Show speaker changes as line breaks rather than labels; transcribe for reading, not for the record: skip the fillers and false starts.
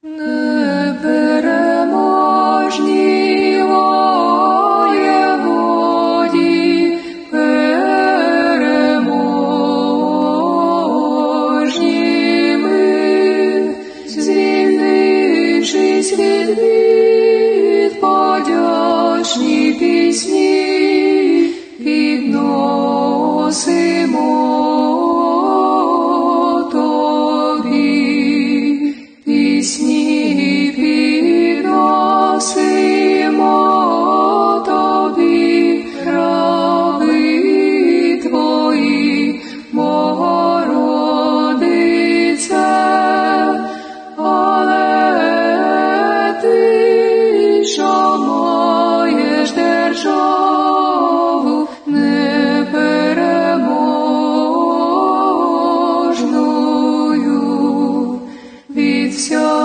Непереможні воєводі, переможні ми, звільнившись від бід, подячні пісні підносимо тобі, пісні підносимо тобі, раби твої, Богородице, але ти, що маєш державу непереможною від всякого